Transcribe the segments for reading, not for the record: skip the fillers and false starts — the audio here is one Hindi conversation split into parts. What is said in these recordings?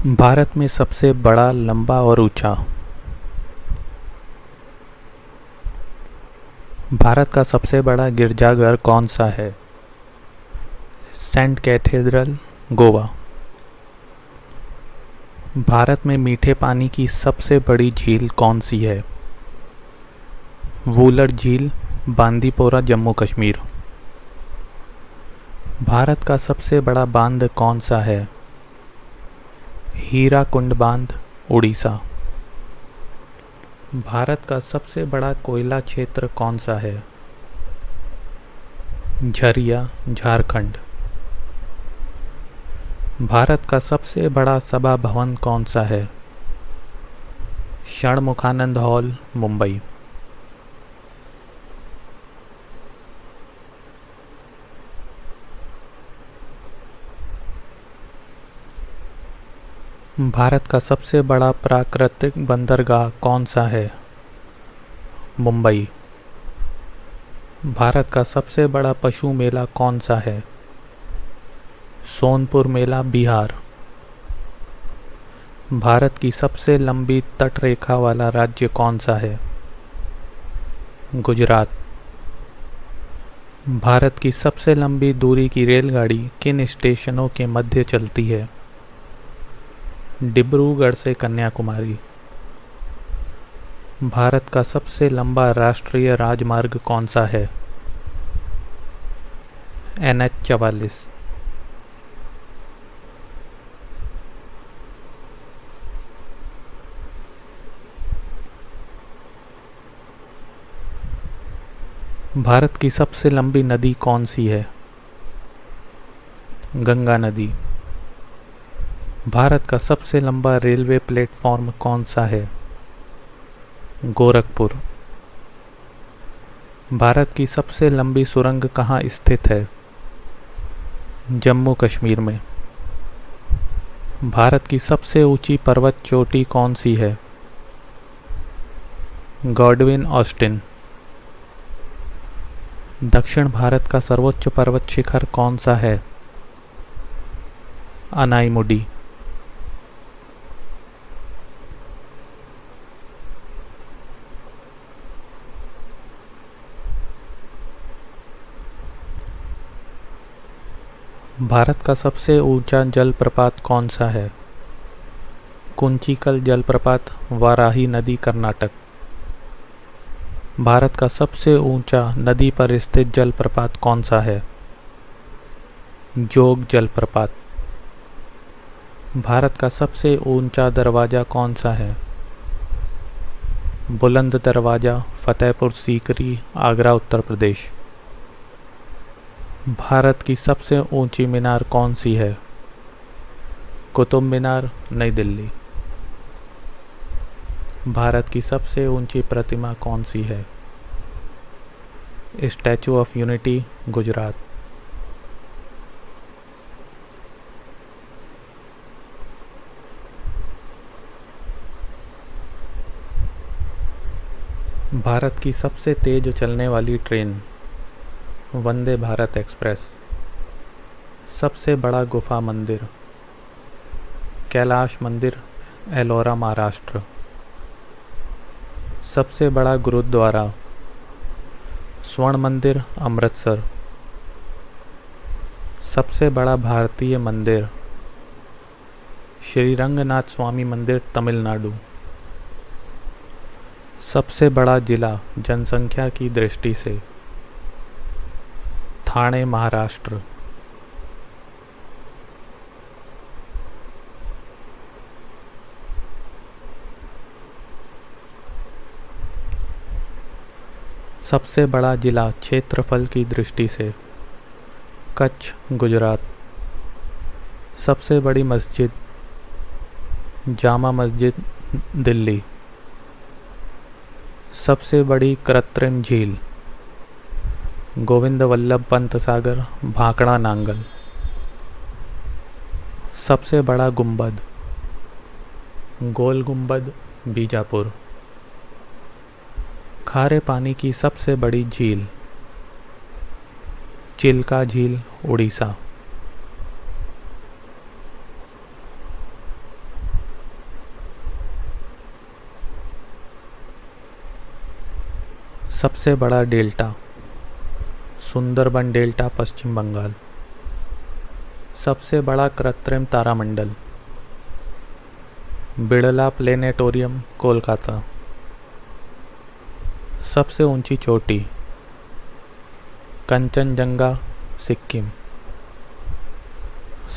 भारत में सबसे बड़ा, लंबा और ऊंचा। भारत का सबसे बड़ा गिरजाघर कौन सा है? Saint cathedral, Goa. भारत में मीठे पानी की सबसे बड़ी झील कौन सी है? वूलर झील, बांदीपोरा, जम्मू कश्मीर। भारत का सबसे बड़ा बांध कौन सा है? हीराकुंड बांध, उड़ीसा। भारत का सबसे बड़ा कोयला क्षेत्र कौन सा है? झरिया, झारखंड। भारत का सबसे बड़ा सभा भवन कौन सा है? षणमुखानंद हॉल, मुंबई। भारत का सबसे बड़ा प्राकृतिक बंदरगाह कौन सा है? मुंबई। भारत का सबसे बड़ा पशु मेला कौन सा है? सोनपुर मेला, बिहार। भारत की सबसे लंबी तटरेखा वाला राज्य कौन सा है? गुजरात। भारत की सबसे लंबी दूरी की रेलगाड़ी किन स्टेशनों के मध्य चलती है? डिब्रूगढ़ से कन्याकुमारी। भारत का सबसे लंबा राष्ट्रीय राजमार्ग कौन सा है? NH-44। भारत की सबसे लंबी नदी कौन सी है? गंगा नदी। भारत का सबसे लंबा रेलवे प्लेटफॉर्म कौन सा है? गोरखपुर। भारत की सबसे लंबी सुरंग कहाँ स्थित है? जम्मू कश्मीर में। भारत की सबसे ऊंची पर्वत चोटी कौन सी है? Godwin Austen. दक्षिण भारत का सर्वोच्च पर्वत शिखर कौन सा है? अनाईमुडी। भारत का सबसे ऊंचा जलप्रपात कौन सा है? कुंचिकल जलप्रपात, वाराही नदी, कर्नाटक। भारत का सबसे ऊंचा नदी पर स्थित जलप्रपात कौन सा है? जोग जलप्रपात। भारत का सबसे ऊंचा दरवाज़ा कौन सा है? बुलंद दरवाज़ा, फतेहपुर सीकरी, आगरा, उत्तर प्रदेश। भारत की सबसे ऊंची मीनार कौन सी है? कुतुब मीनार, नई दिल्ली। भारत की सबसे ऊंची प्रतिमा कौन सी है? Statue of unity, Gujarat. Bharat की सबसे तेज चलने वाली ट्रेन वंदे भारत एक्सप्रेस। सबसे बड़ा गुफा मंदिर कैलाश मंदिर, एलोरा, महाराष्ट्र। सबसे बड़ा गुरुद्वारा स्वर्ण मंदिर, अमृतसर। सबसे बड़ा भारतीय मंदिर श्री रंगनाथ स्वामी मंदिर, तमिलनाडु। सबसे बड़ा जिला जनसंख्या की दृष्टि से ठाणे, महाराष्ट्र। सबसे बड़ा जिला क्षेत्रफल की दृष्टि से कच्छ, गुजरात। सबसे बड़ी मस्जिद जामा मस्जिद, दिल्ली। सबसे बड़ी कृत्रिम झील गोविंद वल्लभ पंत सागर, भाखड़ा, नांगल। सबसे बड़ा गुंबद गोल गुंबद, बीजापुर। खारे पानी की सबसे बड़ी झील चिल्का झील, उड़ीसा। सबसे बड़ा डेल्टा सुंदरबन डेल्टा पश्चिम बंगाल। सबसे बड़ा कृत्रिम तारामंडल बिड़ला प्लेनेटोरियम कोलकाता। सबसे ऊंची चोटी कंचनजंगा सिक्किम।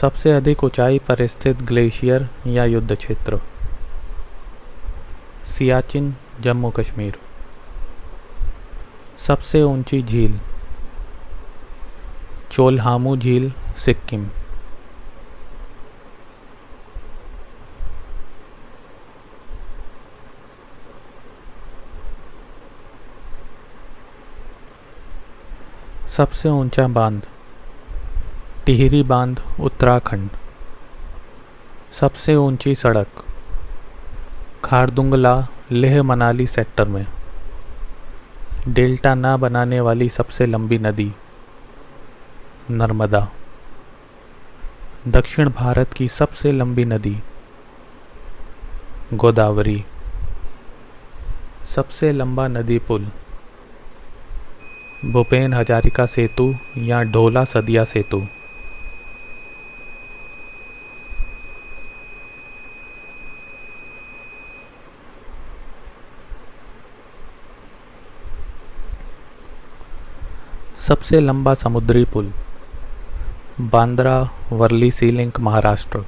सबसे अधिक ऊंचाई पर स्थित ग्लेशियर या युद्ध क्षेत्र सियाचिन जम्मू कश्मीर। सबसे ऊंची झील चोलहामू झील सिक्किम। सबसे ऊंचा बांध टिहरी बांध उत्तराखंड। सबसे ऊंची सड़क खारदुंगला लेह मनाली सेक्टर में। डेल्टा न बनाने वाली सबसे लंबी नदी नर्मदा। दक्षिण भारत की सबसे लंबी नदी गोदावरी। सबसे लंबा नदी पुल भूपेन हजारिका सेतु या ढोला सदिया सेतु। सबसे लंबा समुद्री पुल बांद्रा वर्ली सी लिंक महाराष्ट्र।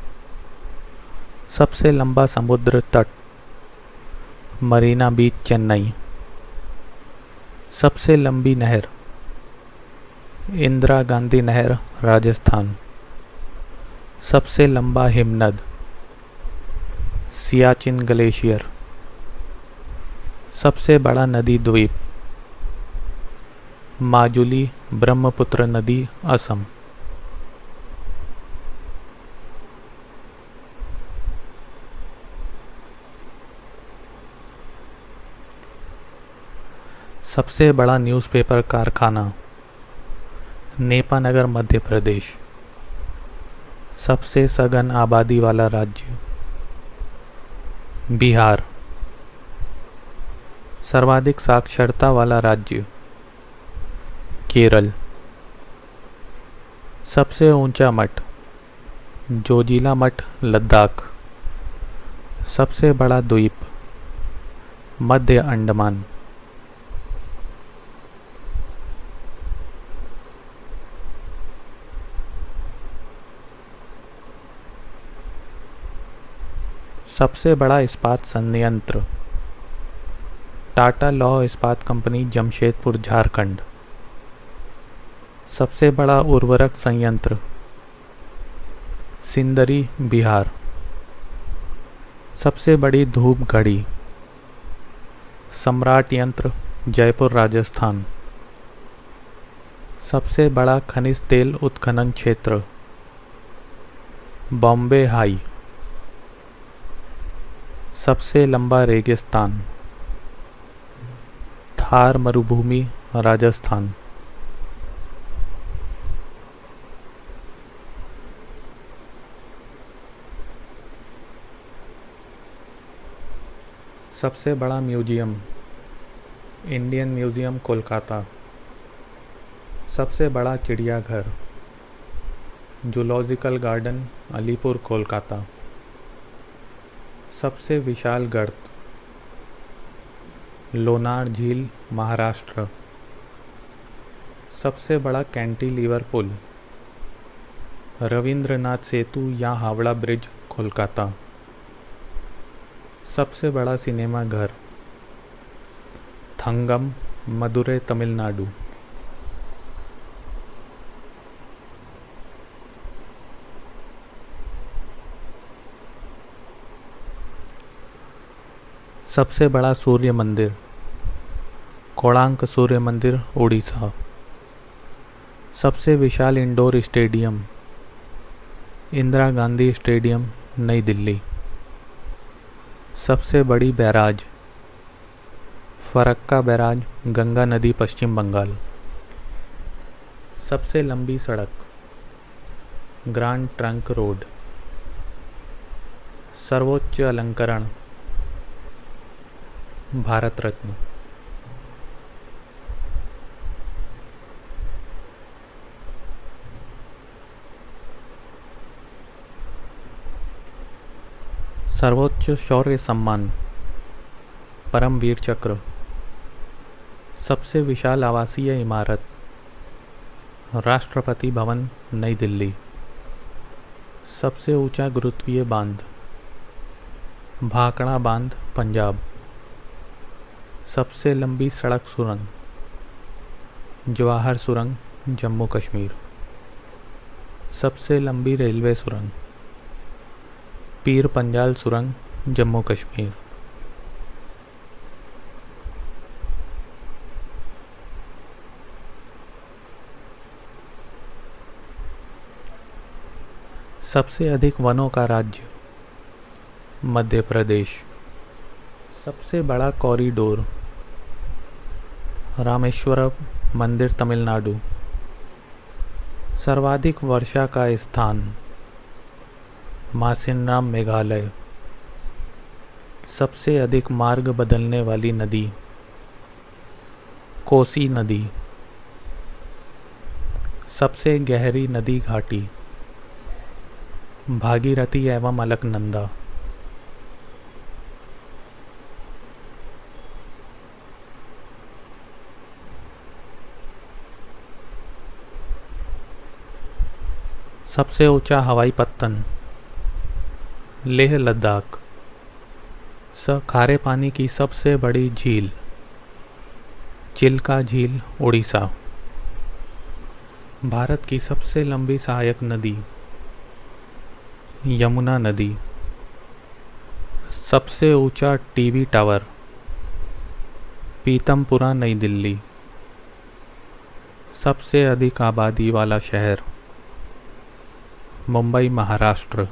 सबसे लंबा समुद्र तट मरीना बीच चेन्नई। सबसे लंबी नहर इंदिरा गांधी नहर राजस्थान। सबसे लंबा हिमनद सियाचिन ग्लेशियर। सबसे बड़ा नदी द्वीप माजुली ब्रह्मपुत्र नदी असम। सबसे बड़ा न्यूज़पेपर कारखाना नेपानगर मध्य प्रदेश। सबसे सघन आबादी वाला राज्य बिहार। सर्वाधिक साक्षरता वाला राज्य केरल। सबसे ऊंचा मठ जोजिला मठ लद्दाख। सबसे बड़ा द्वीप मध्य अंडमान। सबसे बड़ा इस्पात संयंत्र टाटा लौह इस्पात कंपनी जमशेदपुर झारखंड। सबसे बड़ा उर्वरक संयंत्र सिंदरी बिहार। सबसे बड़ी धूप घड़ी सम्राट यंत्र जयपुर राजस्थान। सबसे बड़ा खनिज तेल उत्खनन क्षेत्र बॉम्बे हाई। सबसे लंबा रेगिस्तान थार मरुभूमि राजस्थान। सबसे बड़ा म्यूजियम इंडियन म्यूजियम कोलकाता। सबसे बड़ा चिड़ियाघर जूलॉजिकल गार्डन अलीपुर कोलकाता। सबसे विशाल गर्त लोनार झील महाराष्ट्र। सबसे बड़ा कैंटिलीवर पुल रविंद्रनाथ सेतु या हावड़ा ब्रिज कोलकाता। सबसे बड़ा सिनेमा घर थंगम मदुरै तमिलनाडु। सबसे बड़ा सूर्य मंदिर कोणार्क सूर्य मंदिर उड़ीसा। सबसे विशाल indoor stadium Indira Gandhi stadium नई दिल्ली। सबसे बड़ी बैराज फरक्का बैराज गंगा नदी पश्चिम बंगाल। सबसे लंबी सड़क ग्रांड ट्रंक रोड। सर्वोच्च अलंकरण भारत रत्न। सर्वोच्च शौर्य सम्मान परमवीर चक्र। सबसे विशाल आवासीय इमारत राष्ट्रपति भवन नई दिल्ली। सबसे ऊंचा गुरुत्वीय बांध भाखड़ा बांध पंजाब। सबसे लंबी सड़क सुरंग जवाहर सुरंग जम्मू कश्मीर। सबसे लंबी रेलवे सुरंग पीर पंजाल सुरंग जम्मू कश्मीर। सबसे अधिक वनों का राज्य मध्य प्रदेश। सबसे बड़ा कॉरिडोर रामेश्वरम मंदिर तमिलनाडु। सर्वाधिक वर्षा का स्थान मासिनराम मेघालय। सबसे अधिक मार्ग बदलने वाली नदी कोसी नदी। सबसे गहरी नदी घाटी भागीरथी एवं अलकनंदा। सबसे ऊंचा हवाई पत्तन लेह लद्दाख। खारे पानी की सबसे बड़ी झील चिल्का झील उड़ीसा। भारत की सबसे लंबी सहायक नदी यमुना नदी। सबसे ऊंचा टीवी टावर पीतमपुरा नई दिल्ली। सबसे अधिक आबादी वाला शहर मुंबई महाराष्ट्र।